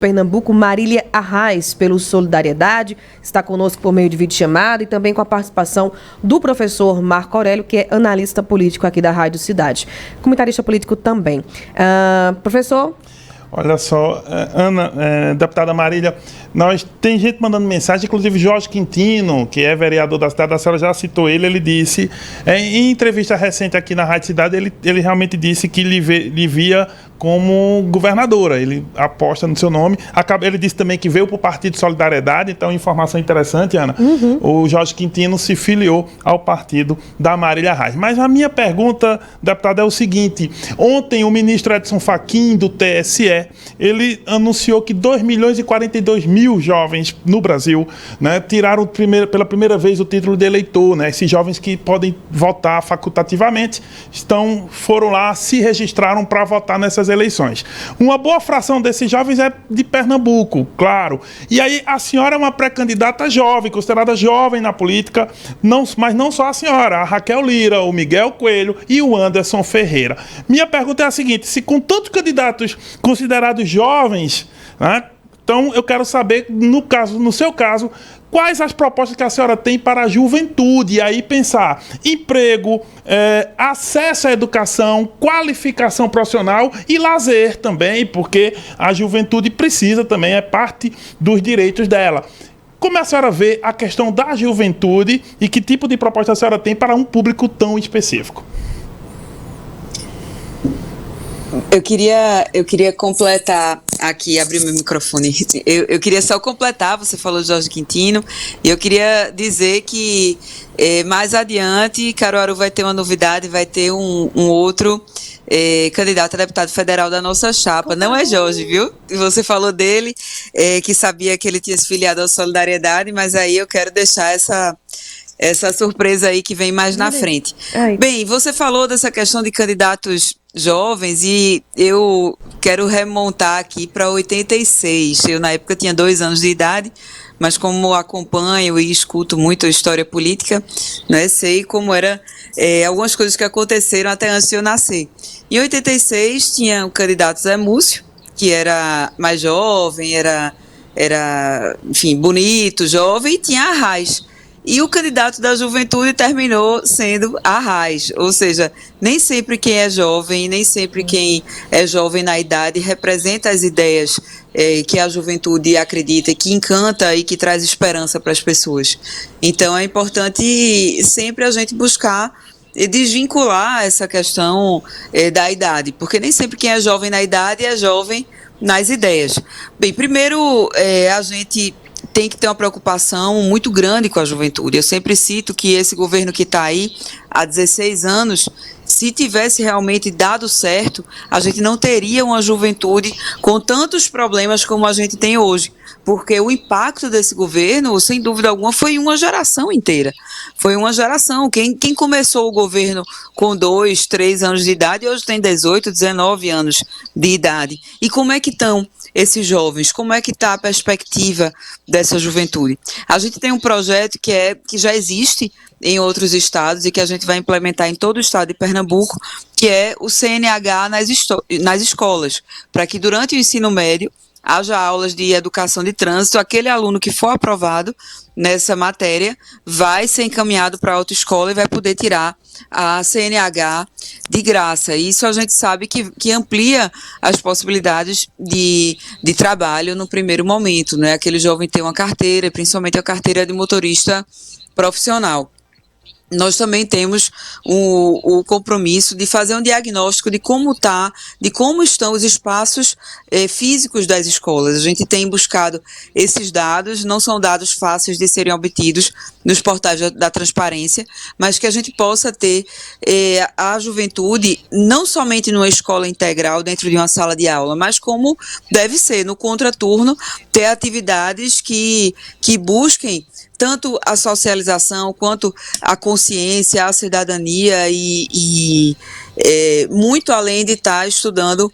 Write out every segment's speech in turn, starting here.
Pernambuco, Marília Arraes, pelo Solidariedade, está conosco por meio de videochamada e também com a participação do professor Marco Aurélio, que é analista político aqui da Rádio Cidade, comentarista político também. Professor? Olha só, Ana, deputada Marília, tem gente mandando mensagem, inclusive Jorge Quintino, que é vereador da cidade, a senhora já citou ele disse, em entrevista recente aqui na Rádio Cidade, ele realmente disse que lhe via como governadora, ele aposta no seu nome. Ele disse também que veio para o Partido Solidariedade, então informação interessante, Ana. O Jorge Quintino se filiou ao partido da Marília Arraes. Mas a minha pergunta, deputada, é o seguinte: ontem o ministro Edson Fachin, do TSE, ele anunciou que 2.042.000 jovens no Brasil, né, tiraram pela primeira vez o título de eleitor, né, esses jovens que podem votar facultativamente, foram lá, se registraram para votar nessas eleições. Uma boa fração desses jovens é de Pernambuco, claro. E aí a senhora é uma pré-candidata jovem, considerada jovem na política, mas não só a senhora, a Raquel Lira, o Miguel Coelho e o Anderson Ferreira. Minha pergunta é a seguinte: se com tantos candidatos considerados jovens, né, então eu quero saber, no seu caso, quais as propostas que a senhora tem para a juventude? E aí pensar emprego, acesso à educação, qualificação profissional e lazer também, porque a juventude precisa também, é parte dos direitos dela. Como a senhora vê a questão da juventude e que tipo de proposta a senhora tem para um público tão específico? Eu queria completar aqui, abrir meu microfone. Eu queria só completar, você falou de Jorge Quintino, e eu queria dizer que mais adiante Caruaru vai ter uma novidade, vai ter um outro candidato a deputado federal da nossa chapa. Não é Jorge, viu? Você falou dele, que sabia que ele tinha se filiado à Solidariedade, mas aí eu quero deixar essa surpresa aí que vem mais na frente. Bem, você falou dessa questão de candidatos jovens e eu quero remontar aqui para 86. Eu, na época, tinha 2 anos de idade, mas como acompanho e escuto muito a história política, né, sei como era algumas coisas que aconteceram até antes de eu nascer. Em 86, tinha o candidato Zé Múcio, que era mais jovem, era enfim, bonito, jovem, e tinha a Arraes. E o candidato da juventude terminou sendo a Arraes, ou seja, nem sempre quem é jovem, nem sempre quem é jovem na idade representa as ideias que a juventude acredita, que encanta e que traz esperança para as pessoas. Então é importante sempre a gente buscar desvincular essa questão da idade, porque nem sempre quem é jovem na idade é jovem nas ideias. Bem, primeiro a gente tem que ter uma preocupação muito grande com a juventude. Eu sempre cito que esse governo que está aí há 16 anos, se tivesse realmente dado certo, a gente não teria uma juventude com tantos problemas como a gente tem hoje, porque o impacto desse governo, sem dúvida alguma, foi uma geração inteira. Foi uma geração. Quem começou o governo com 2, 3 anos de idade, hoje tem 18, 19 anos de idade. E como é que estão esses jovens? Como é que está a perspectiva dessa juventude? A gente tem um projeto que já existe em outros estados e que a gente vai implementar em todo o estado de Pernambuco, que é o CNH nas escolas, para que durante o ensino médio haja aulas de educação de trânsito. Aquele aluno que for aprovado nessa matéria vai ser encaminhado para a autoescola e vai poder tirar a CNH de graça. Isso a gente sabe que amplia as possibilidades de trabalho no primeiro momento, né? Aquele jovem tem uma carteira, principalmente a carteira de motorista profissional. Nós também temos o compromisso de fazer um diagnóstico de como estão os espaços físicos das escolas. A gente tem buscado esses dados, não são dados fáceis de serem obtidos nos portais da transparência, mas que a gente possa ter a juventude não somente numa escola integral dentro de uma sala de aula, mas como deve ser, no contraturno, ter atividades que busquem tanto a socialização quanto a consciência, a cidadania e muito além de estar estudando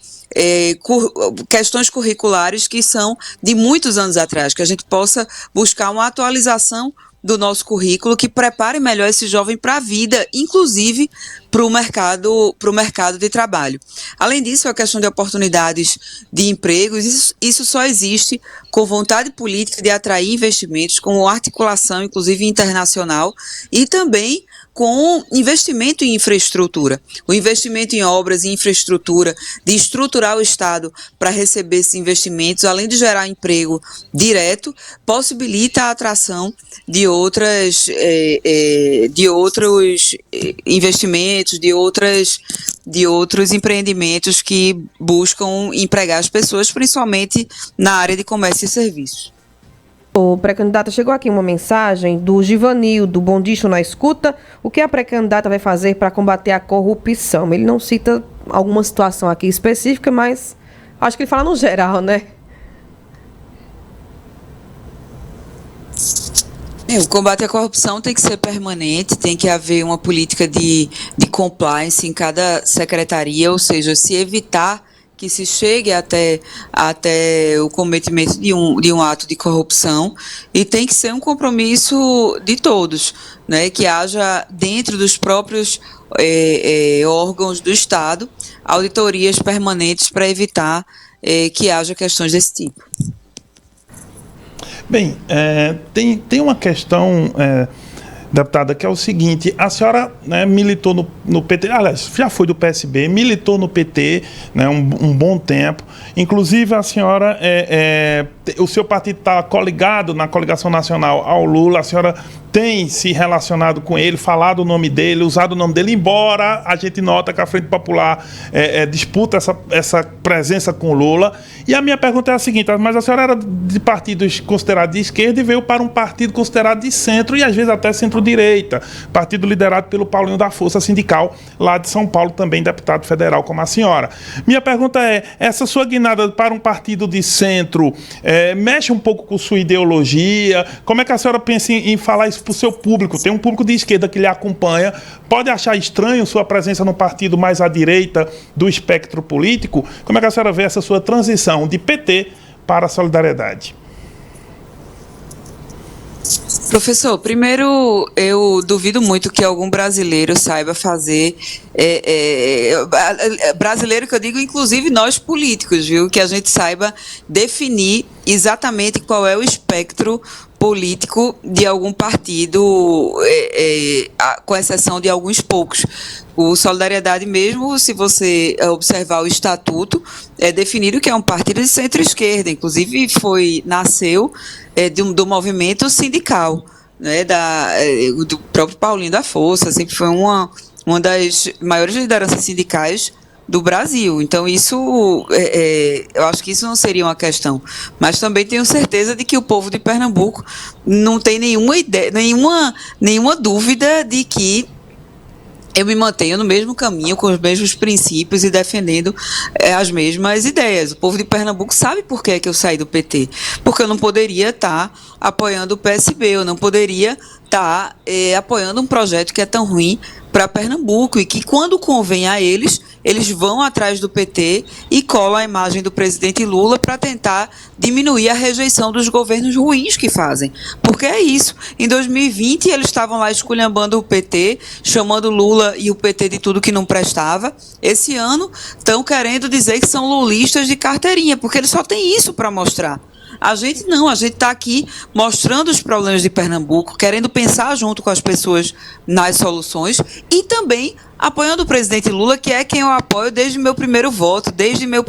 questões curriculares que são de muitos anos atrás, que a gente possa buscar uma atualização do nosso currículo que prepare melhor esse jovem para a vida, inclusive para o mercado de trabalho. Além disso, a questão de oportunidades de empregos, isso só existe com vontade política de atrair investimentos, com articulação, inclusive internacional, e também com investimento em infraestrutura. O investimento em obras e infraestrutura, de estruturar o Estado para receber esses investimentos, além de gerar emprego direto, possibilita a atração de outros investimentos, de outros empreendimentos que buscam empregar as pessoas, principalmente na área de comércio e serviços. O pré-candidata, chegou aqui uma mensagem do Givanildo, Bom Dicho na Escuta. O que a pré-candidata vai fazer para combater a corrupção? Ele não cita alguma situação aqui específica, mas acho que ele fala no geral, né? O combate à corrupção tem que ser permanente, tem que haver uma política de compliance em cada secretaria, ou seja, se evitar que se chegue até o cometimento de um ato de corrupção, e tem que ser um compromisso de todos, né, que haja dentro dos próprios órgãos do Estado auditorias permanentes para evitar que haja questões desse tipo. Bem, tem uma questão, deputada, que é o seguinte: a senhora, né, militou no PT, aliás, já foi do PSB, militou no PT, né, um bom tempo. Inclusive, a senhora, o seu partido está coligado na coligação nacional ao Lula, a senhora tem se relacionado com ele, falado o nome dele, usado o nome dele, embora a gente nota que a Frente Popular disputa essa presença com o Lula. E a minha pergunta é a seguinte: mas a senhora era de partidos considerados de esquerda e veio para um partido considerado de centro e às vezes até centro-direita, partido liderado pelo Paulinho da Força Sindical, lá de São Paulo, também deputado federal como a senhora. Minha pergunta é: essa sua guinada para um partido de centro mexe um pouco com sua ideologia? Como é que a senhora pensa em falar isso para o seu público? Tem um público de esquerda que lhe acompanha, pode achar estranho sua presença no partido mais à direita do espectro político? Como é que a senhora vê essa sua transição de PT para a Solidariedade? Professor, primeiro, eu duvido muito que algum brasileiro saiba fazer, brasileiro que eu digo, inclusive nós políticos, viu, que a gente saiba definir exatamente qual é o espectro político de algum partido, com exceção de alguns poucos. O Solidariedade mesmo, se você observar o estatuto, é definido que é um partido de centro-esquerda, inclusive nasceu do movimento sindical, né, do próprio Paulinho da Força, sempre foi uma das maiores lideranças sindicais do Brasil. Então, isso, eu acho que isso não seria uma questão. Mas também tenho certeza de que o povo de Pernambuco não tem nenhuma ideia, nenhuma dúvida de que eu me mantenho no mesmo caminho, com os mesmos princípios e defendendo as mesmas ideias. O povo de Pernambuco sabe por que eu saí do PT. Porque eu não poderia estar apoiando o PSB, eu não poderia estar apoiando um projeto que é tão ruim para Pernambuco e que, quando convém a eles vão atrás do PT e colam a imagem do presidente Lula para tentar diminuir a rejeição dos governos ruins que fazem. Porque é isso. Em 2020, eles estavam lá esculhambando o PT, chamando Lula e o PT de tudo que não prestava. Esse ano, estão querendo dizer que são lulistas de carteirinha, porque eles só têm isso para mostrar. A gente não, a gente está aqui mostrando os problemas de Pernambuco, querendo pensar junto com as pessoas nas soluções e também apoiando o presidente Lula, que é quem eu apoio desde o meu primeiro voto, desde meus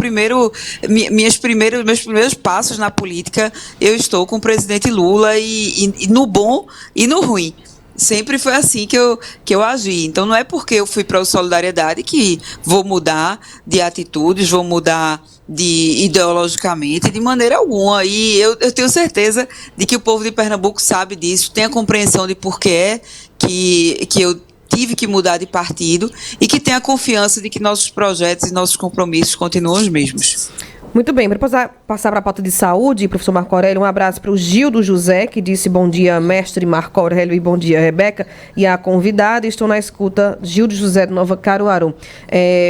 primeiros passos na política. Eu estou com o presidente Lula e no bom e no ruim. Sempre foi assim que eu agi. Então, não é porque eu fui para o Solidariedade que vou mudar de atitudes, vou mudar ideologicamente, de maneira alguma. E eu tenho certeza de que o povo de Pernambuco sabe disso, tem a compreensão de por que eu tive que mudar de partido e que tem a confiança de que nossos projetos e nossos compromissos continuam os mesmos. Muito bem, para passar para a pauta de saúde, professor Marco Aurélio, um abraço para o Gildo José, que disse bom dia, mestre Marco Aurélio, e bom dia, Rebeca, e a convidada. Estou na escuta, Gildo José, de Nova Caruaru.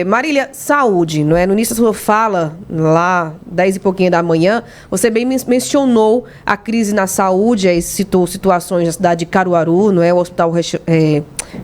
Marília, saúde, não é? No início da sua fala, lá, 10 e pouquinho da manhã, você bem mencionou a crise na saúde, aí citou situações na cidade de Caruaru, não é? O Hospital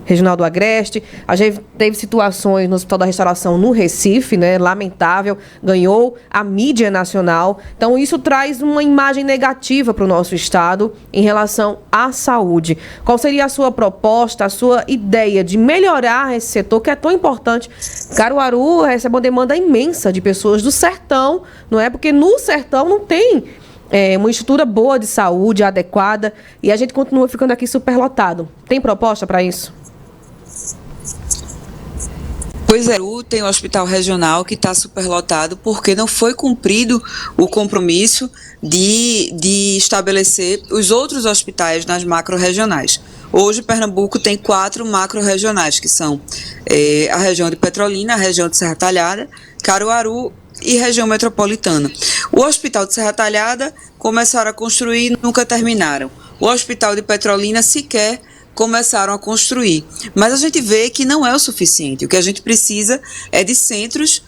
Regional do Agreste. A gente teve situações no Hospital da Restauração no Recife, né? Lamentável, ganhou a mídia nacional. Então, isso traz uma imagem negativa para o nosso estado em relação à saúde. Qual seria a sua proposta, a sua ideia de melhorar esse setor que é tão importante? Caruaru recebe uma demanda imensa de pessoas do sertão, não é? Porque no sertão não tem uma estrutura boa de saúde, adequada, e a gente continua ficando aqui superlotado. Tem proposta para isso? Pois é, tem o hospital regional que está superlotado porque não foi cumprido o compromisso de estabelecer os outros hospitais nas macro-regionais. Hoje, Pernambuco tem 4 macro-regionais, que são a região de Petrolina, a região de Serra Talhada, Caruaru e região metropolitana. O hospital de Serra Talhada começaram a construir e nunca terminaram. O hospital de Petrolina sequer começaram a construir, mas a gente vê que não é o suficiente. O que a gente precisa é de centros,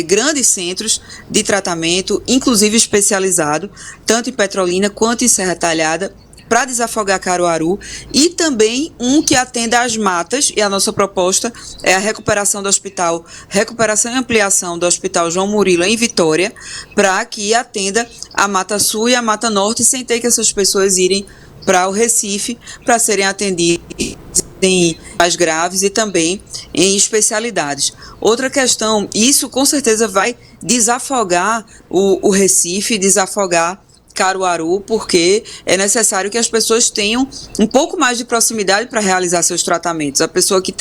grandes centros de tratamento, inclusive especializado, tanto em Petrolina quanto em Serra Talhada, para desafogar Caruaru, e também um que atenda às matas, e a nossa proposta é a recuperação e ampliação do Hospital João Murilo em Vitória, para que atenda a Mata Sul e a Mata Norte, sem ter que essas pessoas irem para o Recife para serem atendidos em mais graves e também em especialidades. Outra questão, isso com certeza vai desafogar o Recife, desafogar Caruaru, porque é necessário que as pessoas tenham um pouco mais de proximidade para realizar seus tratamentos. A pessoa que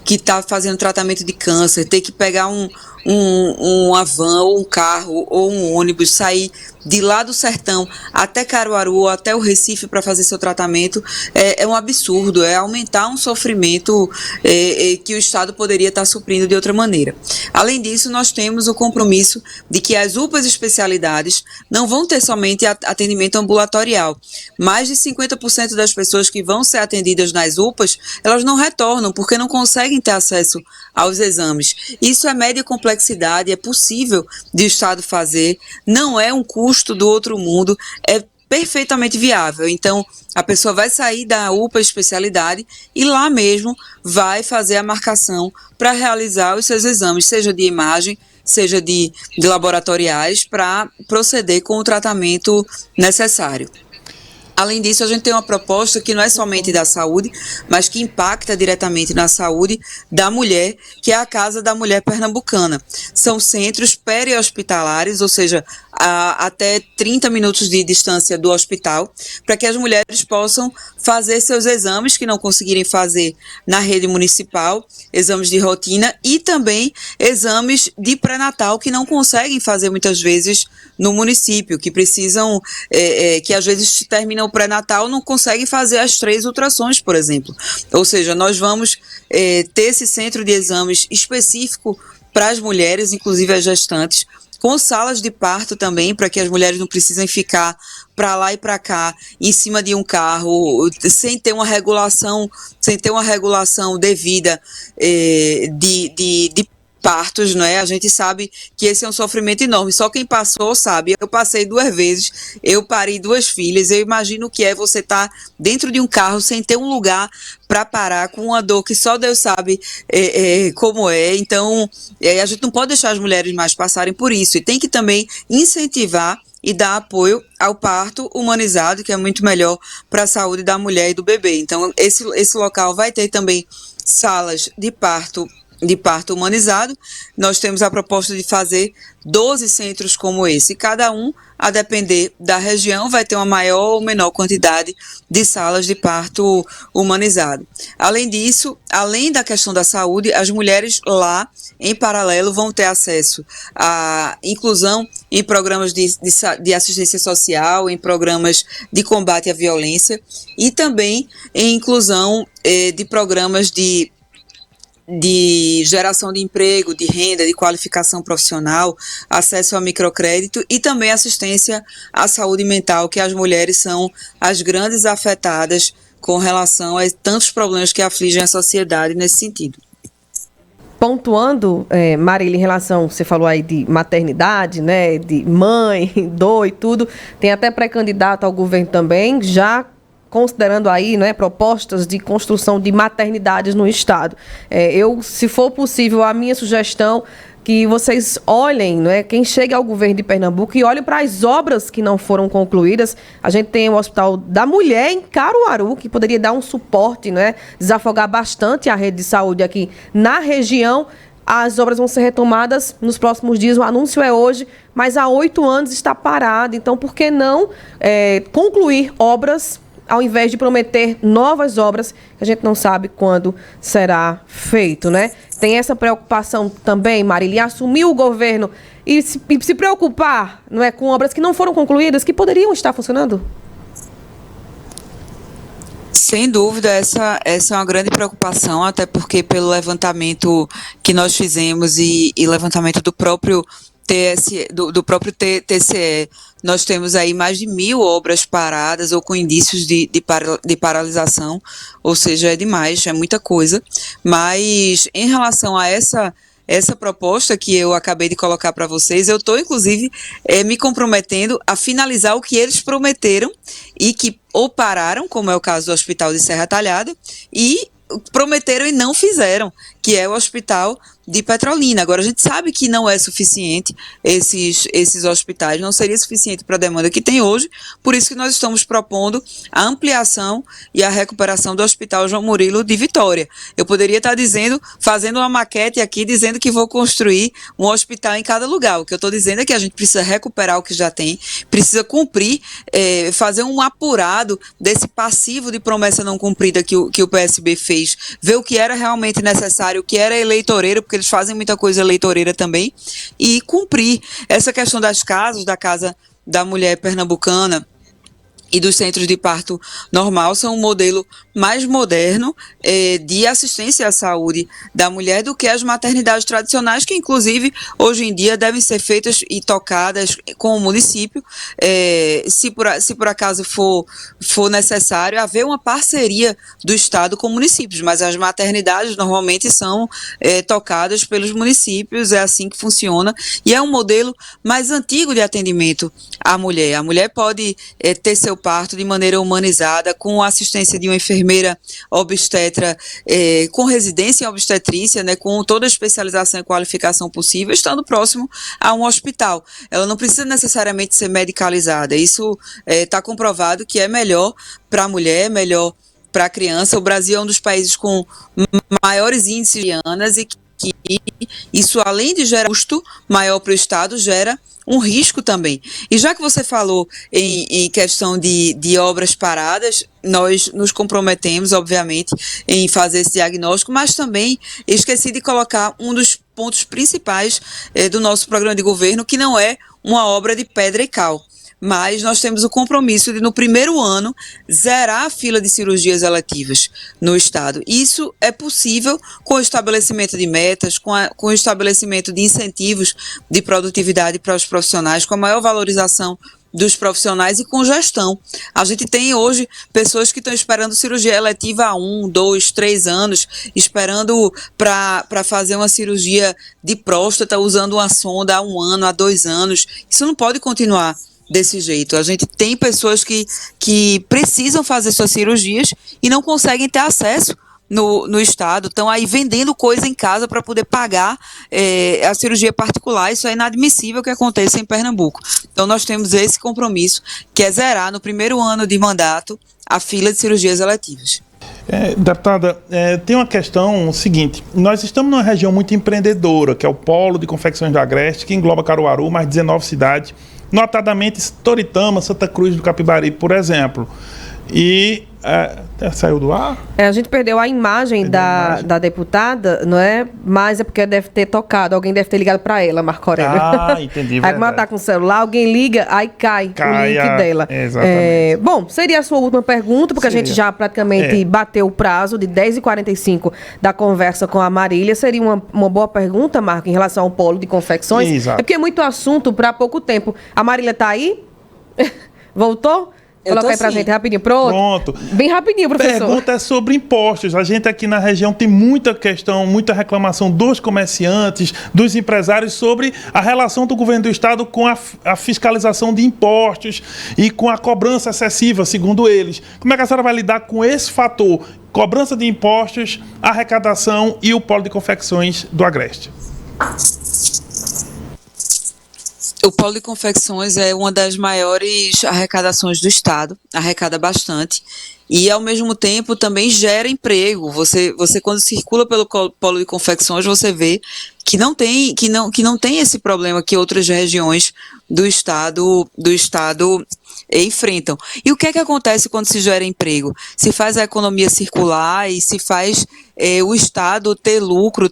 está fazendo tratamento de câncer, tem que pegar uma van ou um carro ou um ônibus, sair de lá do sertão até Caruaru ou até o Recife para fazer seu tratamento, é um absurdo, é aumentar um sofrimento que o Estado poderia estar suprindo de outra maneira. Além disso, nós temos o compromisso de que as UPAs especialidades não vão ter somente atendimento ambulatorial. Mais de 50% das pessoas que vão ser atendidas nas UPAs, elas não retornam porque não conseguem ter acesso aos exames. Isso é média complexidade, é possível de o Estado fazer, não é um custo do outro mundo, é perfeitamente viável. Então, a pessoa vai sair da UPA especialidade e lá mesmo vai fazer a marcação para realizar os seus exames, seja de imagem, seja de laboratoriais, para proceder com o tratamento necessário. Além disso, a gente tem uma proposta que não é somente da saúde, mas que impacta diretamente na saúde da mulher, que é a Casa da Mulher Pernambucana. São centros perihospitalares, ou seja, até 30 minutos de distância do hospital, para que as mulheres possam fazer seus exames que não conseguirem fazer na rede municipal, exames de rotina e também exames de pré-natal que não conseguem fazer muitas vezes no município, que precisam, que às vezes terminam o pré-natal, não conseguem fazer as 3 ultrassons, por exemplo. Ou seja, nós vamos ter esse centro de exames específico para as mulheres, inclusive as gestantes, com salas de parto também, para que as mulheres não precisem ficar para lá e para cá, em cima de um carro, sem ter uma regulação devida de partos, não é? A gente sabe que esse é um sofrimento enorme, só quem passou sabe. Eu passei 2 vezes, eu parei 2 filhas, eu imagino o que é você estar dentro de um carro sem ter um lugar para parar, com uma dor que só Deus sabe como é. Então, a gente não pode deixar as mulheres mais passarem por isso, e tem que também incentivar e dar apoio ao parto humanizado, que é muito melhor para a saúde da mulher e do bebê. Então, esse local vai ter também salas de parto humanizado. Nós temos a proposta de fazer 12 centros como esse. Cada um, a depender da região, vai ter uma maior ou menor quantidade de salas de parto humanizado. Além disso, além da questão da saúde, as mulheres lá, em paralelo, vão ter acesso à inclusão em programas de assistência social, em programas de combate à violência e também em inclusão de programas de de geração de emprego, de renda, de qualificação profissional, acesso ao microcrédito e também assistência à saúde mental, que as mulheres são as grandes afetadas com relação a tantos problemas que afligem a sociedade nesse sentido. Pontuando, Marília, em relação, você falou aí de maternidade, né, de mãe, dor e tudo, tem até pré-candidato ao governo também, já considerando aí, né, propostas de construção de maternidades no estado. Se for possível, a minha sugestão que vocês olhem, né, quem chega ao governo de Pernambuco e olhem para as obras que não foram concluídas. A gente tem o Hospital da Mulher em Caruaru, que poderia dar um suporte, né, desafogar bastante a rede de saúde aqui na região. As obras vão ser retomadas nos próximos dias, o anúncio é hoje, mas há 8 anos está parado. Então, por que não concluir obras ao invés de prometer novas obras, que a gente não sabe quando será feito, né? Tem essa preocupação também, Marília, em assumir o governo e se preocupar, não é, com obras que não foram concluídas, que poderiam estar funcionando? Sem dúvida, essa é uma grande preocupação, até porque pelo levantamento que nós fizemos e levantamento do próprio TCE, nós temos aí mais de 1.000 obras paradas ou com indícios de paralisação, ou seja, é demais, é muita coisa. Mas em relação a essa proposta que eu acabei de colocar para vocês, eu estou, inclusive, me comprometendo a finalizar o que eles prometeram e que ou pararam, como é o caso do Hospital de Serra Talhada, e prometeram e não fizeram, que é o Hospital de Petrolina. Agora, a gente sabe que não é suficiente esses hospitais, não seria suficiente para a demanda que tem hoje, por isso que nós estamos propondo a ampliação e a recuperação do Hospital João Murilo de Vitória. Eu poderia estar fazendo uma maquete aqui, dizendo que vou construir um hospital em cada lugar. O que eu estou dizendo é que a gente precisa recuperar o que já tem, precisa cumprir, fazer um apurado desse passivo de promessa não cumprida que o PSB fez, ver o que era realmente necessário, o que era eleitoreiro, porque eles fazem muita coisa eleitoreira também, e cumprir essa questão das casas, da Casa da Mulher Pernambucana e dos centros de parto normal, são um modelo mais moderno de assistência à saúde da mulher do que as maternidades tradicionais, que inclusive hoje em dia devem ser feitas e tocadas com o município, se por acaso for necessário haver uma parceria do Estado com municípios, mas as maternidades normalmente são tocadas pelos municípios, é assim que funciona, e é um modelo mais antigo de atendimento à mulher. A mulher pode ter seu parto de maneira humanizada, com a assistência de uma enfermeira obstetra, com residência em obstetrícia, né, com toda a especialização e qualificação possível, estando próximo a um hospital. Ela não precisa necessariamente ser medicalizada. Isso está comprovado que é melhor para a mulher, melhor para a criança. O Brasil é um dos países com maiores índices de anas e que isso, além de gerar custo maior para o Estado, gera um risco também. E já que você falou em questão de obras paradas, nós nos comprometemos, obviamente, em fazer esse diagnóstico, mas também esqueci de colocar um dos pontos principais do nosso programa de governo, que não é uma obra de pedra e cal. Mas nós temos o compromisso de, no primeiro ano, zerar a fila de cirurgias eletivas no Estado. Isso é possível com o estabelecimento de metas, com o estabelecimento de incentivos de produtividade para os profissionais, com a maior valorização dos profissionais e com gestão. A gente tem hoje pessoas que estão esperando cirurgia eletiva há 1, 2, 3 anos, esperando para fazer uma cirurgia de próstata, usando uma sonda há 1 ano, há 2 anos. Isso não pode continuar desse jeito. A gente tem pessoas que precisam fazer suas cirurgias e não conseguem ter acesso no Estado, estão aí vendendo coisa em casa para poder pagar a cirurgia particular. Isso é inadmissível que aconteça em Pernambuco. Então nós temos esse compromisso, que é zerar no primeiro ano de mandato a fila de cirurgias eletivas. Deputada, tem uma questão seguinte: nós estamos numa região muito empreendedora, que é o Polo de Confecções do Agreste, que engloba Caruaru, mais 19 cidades, notadamente Toritama, Santa Cruz do Capibaribe, por exemplo. E saiu do ar? A gente perdeu a imagem da deputada, não é? Mas é porque deve ter tocado, alguém deve ter ligado para ela, Marco Aurélio. Entendi. Aí como ela tá com o celular, alguém liga, aí cai o link dela. Exatamente. Bom, seria a sua última pergunta, porque a gente já praticamente bateu o prazo de 10h45 da conversa com a Marília. Seria uma boa pergunta, Marco, em relação ao polo de confecções? Exato. É porque é muito assunto para pouco tempo. A Marília tá aí? Voltou? Coloca aí pra gente rapidinho. Pronto. Bem rapidinho, professor. A pergunta é sobre impostos. A gente aqui na região tem muita questão, muita reclamação dos comerciantes, dos empresários sobre a relação do governo do estado com a fiscalização de impostos e com a cobrança excessiva, segundo eles. Como é que a senhora vai lidar com esse fator? Cobrança de impostos, arrecadação e o polo de confecções do Agreste. O polo de confecções é uma das maiores arrecadações do estado, arrecada bastante, e ao mesmo tempo também gera emprego. Você quando circula pelo polo de confecções, você vê que não tem esse problema que outras regiões do estado enfrentam. E o que é que acontece quando se gera emprego? Se faz a economia circular e se faz o estado ter lucro,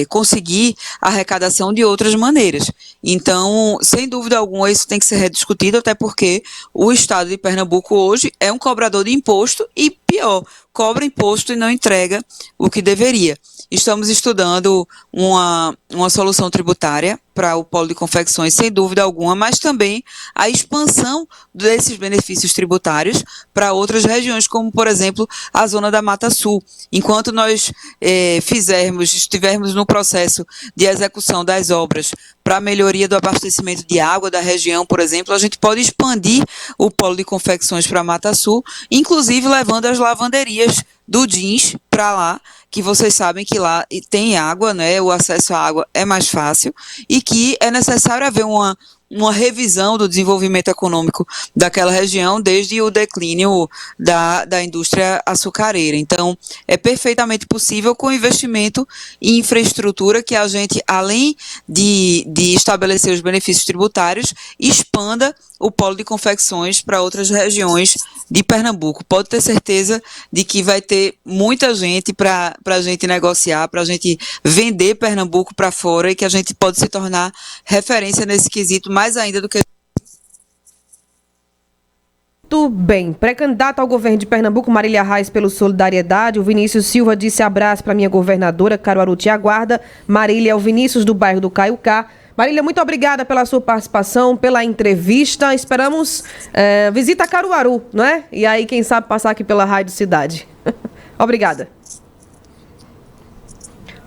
conseguir a arrecadação de outras maneiras. Então, sem dúvida alguma, isso tem que ser rediscutido, até porque o estado de Pernambuco hoje é um cobrador de imposto e, pior, cobra imposto e não entrega o que deveria. Estamos estudando uma solução tributária para o polo de confecções, sem dúvida alguma, mas também a expansão desses benefícios tributários para outras regiões, como, por exemplo, a zona da Mata Sul. Enquanto nós estivermos no processo de execução das obras para a melhoria do abastecimento de água da região, por exemplo, a gente pode expandir o polo de confecções para a Mata Sul, inclusive levando as lavanderias do jeans para lá, que vocês sabem que lá tem água, né? O acesso à água é mais fácil e que é necessário haver uma revisão do desenvolvimento econômico daquela região desde o declínio da indústria açucareira. Então, é perfeitamente possível com investimento em infraestrutura que a gente, além de estabelecer os benefícios tributários, expanda o polo de confecções para outras regiões de Pernambuco. Pode ter certeza de que vai ter muita gente para a gente negociar, para a gente vender Pernambuco para fora e que a gente pode se tornar referência nesse quesito mais ainda do que... Muito bem. Pré-candidata ao governo de Pernambuco, Marília Reis, pelo Solidariedade. O Vinícius Silva disse abraço para minha governadora, Caruaru te aguarda. Marília é o Vinícius do bairro do Caiucá. Marília, muito obrigada pela sua participação, pela entrevista. Esperamos visita a Caruaru, não é? E aí, quem sabe, passar aqui pela Rádio Cidade. Obrigada.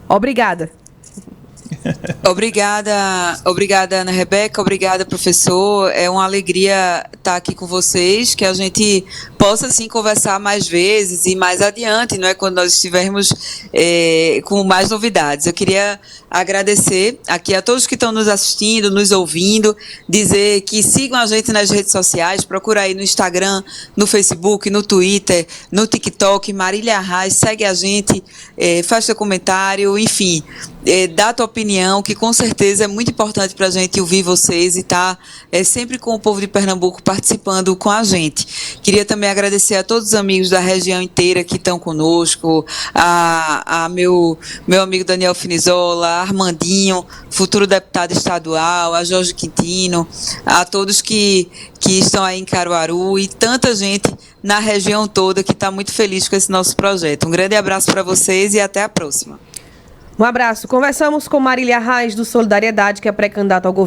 Obrigada. Obrigada, Ana Rebeca, obrigada, professor. É uma alegria estar aqui com vocês, que a gente possa, sim, conversar mais vezes e mais adiante, não é? Quando nós estivermos com mais novidades. Eu queria agradecer aqui a todos que estão nos assistindo, nos ouvindo, dizer que sigam a gente nas redes sociais, procura aí no Instagram, no Facebook, no Twitter, no TikTok, Marília Reis, segue a gente, faz seu comentário, enfim, dá a tua opinião, que com certeza é muito importante para a gente ouvir vocês e estar sempre com o povo de Pernambuco participando com a gente. Queria também agradecer a todos os amigos da região inteira que estão conosco, a meu amigo Daniel Finizola, Armandinho, futuro deputado estadual, a Jorge Quintino, a todos que estão aí em Caruaru e tanta gente na região toda que está muito feliz com esse nosso projeto. Um grande abraço para vocês e até a próxima. Um abraço. Conversamos com Marília Reis, do Solidariedade, que é pré-candidata ao governo